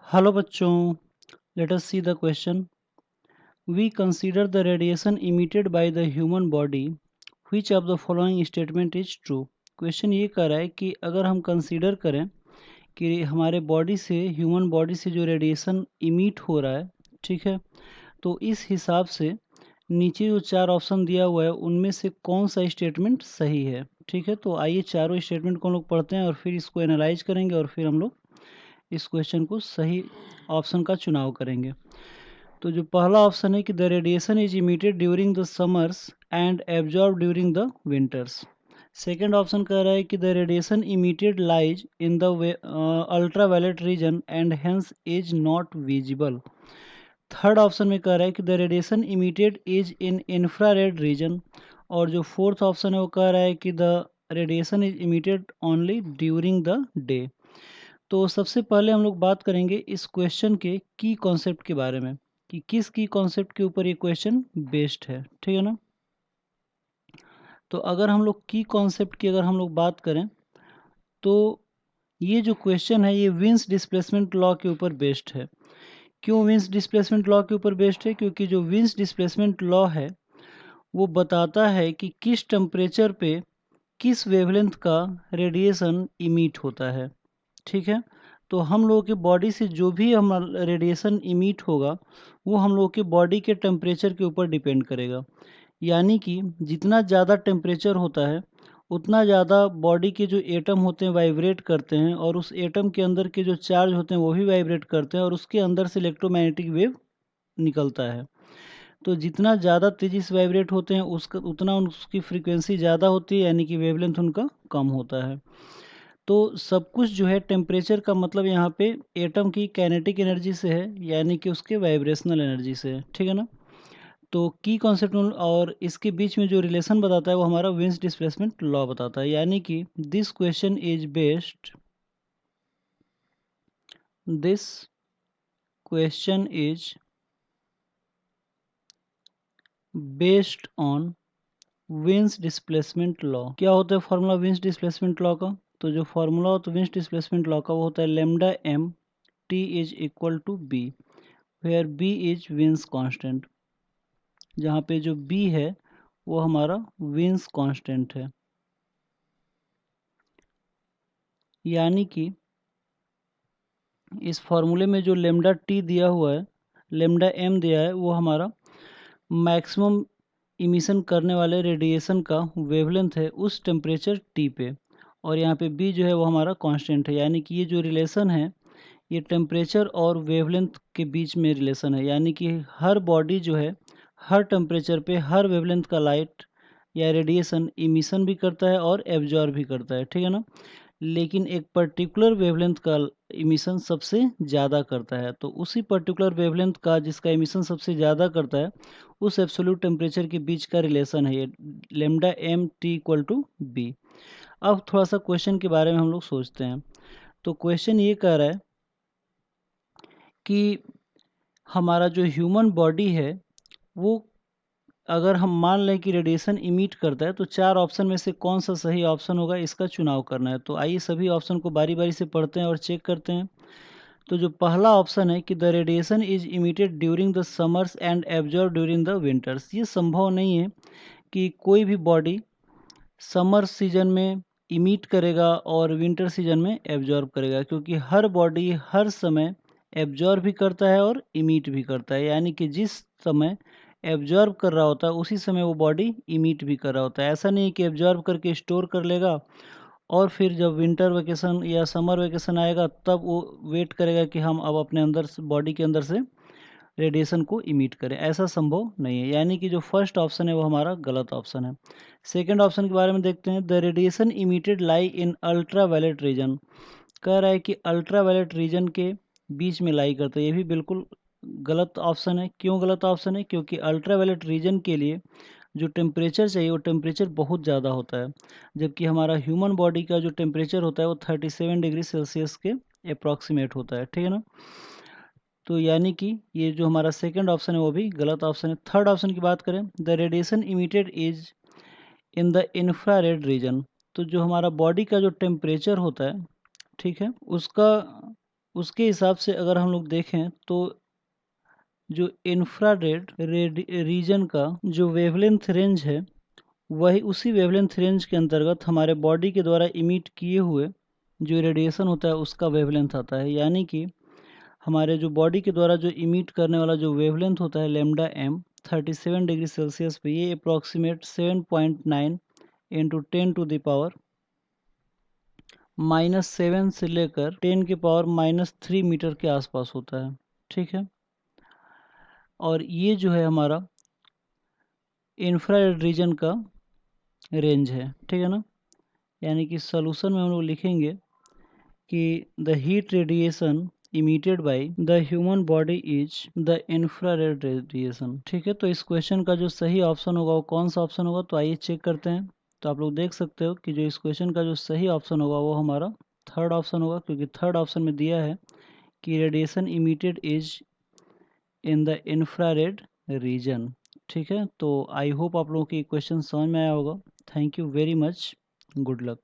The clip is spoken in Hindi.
Hello bachchon, let us see the question. We consider the radiation emitted by the human body. Which of the following statement is true? Question ये कर रहा है कि अगर हम कंसीडर करें कि हमारे बॉडी से ह्यूमन बॉडी से जो रेडिएशन इमिट हो रहा है, ठीक है, तो इस हिसाब से नीचे जो चार ऑप्शन दिया हुआ है उनमें से कौन सा स्टेटमेंट सही है। ठीक है, तो आइए चारों स्टेटमेंट को हम लोग पढ़ते हैं और फिर इसको एनालाइज करेंगे और फिर हम लोग इस क्वेश्चन को सही ऑप्शन का चुनाव करेंगे। तो जो पहला ऑप्शन है कि the radiation is emitted during the summers and absorb during the winters. Second option कह रहा है कि the radiation emitted lies in the ultraviolet region and hence is not visible. Third option में कह रहा है कि the radiation emitted is in infrared region. और जो फोर्थ ऑप्शन है वो कह रहा है कि the radiation is emitted only during the day. तो सबसे पहले हम लोग बात करेंगे इस क्वेश्चन के की कॉन्सेप्ट के बारे में कि किस की कॉन्सेप्ट के ऊपर ये क्वेश्चन बेस्ड है। ठीक है ना। तो अगर हम लोग की कॉन्सेप्ट की अगर हम लोग बात करें तो ये जो क्वेश्चन है ये विंस डिस्प्लेसमेंट लॉ के ऊपर बेस्ड है। क्यों विंस डिस्प्लेसमेंट लॉ के ऊपर बेस्ड है? क्योंकि जो विंस डिस्प्लेसमेंट लॉ है वो बताता है कि किस टेम्परेचर पे किस वेवलेंथ का रेडिएशन इमिट होता है। ठीक है, तो हम लोगों के बॉडी से जो भी हम रेडिएशन इमिट होगा वो हम लोगों के बॉडी के टेम्परेचर के ऊपर डिपेंड करेगा। यानी कि जितना ज़्यादा टेम्परेचर होता है उतना ज़्यादा बॉडी के जो एटम होते हैं वाइब्रेट करते हैं और उस एटम के अंदर के जो चार्ज होते हैं वो भी वाइब्रेट करते हैं और उसके अंदर से इलेक्ट्रोमैग्नेटिक वेव निकलता है। तो जितना ज़्यादा तेज़ी से वाइब्रेट होते हैं उसका उतना उसकी फ्रीक्वेंसी ज़्यादा होती है, यानी कि वेवलेंथ उनका कम होता है। तो सब कुछ जो है टेम्परेचर का मतलब यहाँ पे एटम की काइनेटिक एनर्जी से है, यानी कि उसके वाइब्रेशनल एनर्जी से है। ठीक है ना। तो की कॉन्सेप्ट और इसके बीच में जो रिलेशन बताता है वो हमारा विंस डिस्प्लेसमेंट लॉ बताता है। यानी कि this question is based this question is based on wins displacement law. क्या होता है फॉर्मूला विंस डिस्प्लेसमेंट लॉ का? तो जो फॉर्मूला होता है विंस डिस्प्लेसमेंट लॉ का वो होता है lambda M T is equal to B, where B is Wien's constant. जहाँ पे जो बी है वो हमारा विंस कांस्टेंट है। यानी कि इस फॉर्मूले में जो लेमडा टी दिया हुआ है, लेमडा एम दिया है, वो हमारा मैक्सिमम इमिशन करने वाले रेडिएशन का वेवलेंथ है उस टेम्परेचर टी पे। और यहाँ पे बी जो है वो हमारा कांस्टेंट है। यानी कि ये जो रिलेशन है ये टेम्परेचर और वेवलेंथ के बीच में रिलेशन है। यानी कि हर बॉडी जो है हर टेम्परेचर पे हर वेवलेंथ का लाइट या रेडिएशन इमिशन भी करता है और एब्जॉर्ब भी करता है। ठीक है ना। लेकिन एक पर्टिकुलर वेवलेंथ का इमिशन सबसे ज़्यादा करता है। तो उसी पर्टिकुलर वेवलेंथ का जिसका इमिशन सबसे ज़्यादा करता है उस एब्सोल्यूट टेम्परेचर के बीच का रिलेशन है ये lambda M T equal to B. अब थोड़ा सा क्वेश्चन के बारे में हम लोग सोचते हैं। तो क्वेश्चन ये कह रहा है कि हमारा जो ह्यूमन बॉडी है वो अगर हम मान लें कि रेडिएशन इमिट करता है तो चार ऑप्शन में से कौन सा सही ऑप्शन होगा इसका चुनाव करना है। तो आइए सभी ऑप्शन को बारी बारी से पढ़ते हैं और चेक करते हैं। तो जो पहला ऑप्शन है कि the radiation is emitted during the summers and absorb during the winters, ये संभव नहीं है कि कोई भी बॉडी समर सीजन में इमिट करेगा और विंटर सीजन में एब्जॉर्ब करेगा, क्योंकि हर बॉडी हर समय एब्जॉर्ब भी करता है और इमिट भी करता है। यानी कि जिस समय एब्जॉर्ब कर रहा होता है उसी समय वो बॉडी इमिट भी कर रहा होता है। ऐसा नहीं है कि एब्जॉर्ब करके स्टोर कर लेगा और फिर जब विंटर वेकेशन या समर वेकेशन आएगा तब वो वेट करेगा कि हम अब अपने अंदर से बॉडी के अंदर से रेडिएशन को इमिट करें। ऐसा संभव नहीं है। यानी कि जो फर्स्ट ऑप्शन है वो हमारा गलत ऑप्शन है। सेकंड ऑप्शन के बारे में देखते हैं। The radiation emitted lie in ultraviolet region, कह रहा है कि अल्ट्रा वायलेट रीजन के बीच में लाई करता है। ये भी बिल्कुल गलत ऑप्शन है। क्यों गलत ऑप्शन है? क्योंकि अल्ट्रा वायलेट रीजन के लिए जो टेम्परेचर चाहिए वो टेम्परेचर बहुत ज़्यादा होता है, जबकि हमारा ह्यूमन बॉडी का जो टेम्परेचर होता है वो 37 डिग्री सेल्सियस के अप्रॉक्सीमेट होता है। ठीक है ना। तो यानी कि ये जो हमारा सेकंड ऑप्शन है वो भी गलत ऑप्शन है। थर्ड ऑप्शन की बात करें, the radiation emitted is in the infrared reason. तो जो हमारा बॉडी का जो टेम्परेचर होता है, ठीक है, उसका उसके हिसाब से अगर हम लोग देखें तो जो इंफ्रारेड रीजन का जो वेवलेंथ रेंज है, वही उसी वेवलेंथ रेंज के अंतर्गत हमारे बॉडी के द्वारा इमिट किए हुए जो रेडिएशन होता है उसका वेवलेंथ आता है। यानी कि हमारे जो बॉडी के द्वारा जो इमिट करने वाला जो वेवलेंथ होता है लैम्डा एम 37 डिग्री सेल्सियस पे, ये अप्रॉक्सीमेट 7.9 इंटू 10⁻⁻⁻7 से लेकर 10⁻³ मीटर के आसपास होता है। ठीक है, और ये जो है हमारा इंफ्रारेड रीजन का रेंज है। ठीक है ना, यानी कि सॉल्यूशन में हम लोग लिखेंगे कि the heat radiation emitted by the human body is the infrared radiation. ठीक है, तो इस क्वेश्चन का जो सही ऑप्शन होगा वो कौन सा ऑप्शन होगा, तो आइए चेक करते हैं। तो आप लोग देख सकते हो कि जो इस क्वेश्चन का जो सही ऑप्शन होगा वो हमारा थर्ड ऑप्शन होगा, क्योंकि थर्ड ऑप्शन में दिया है कि radiation emitted is in the infrared reason. ठीक है, तो आई होप आप लोगों को ये क्वेश्चन समझ में आया होगा। Thank you very much, good luck.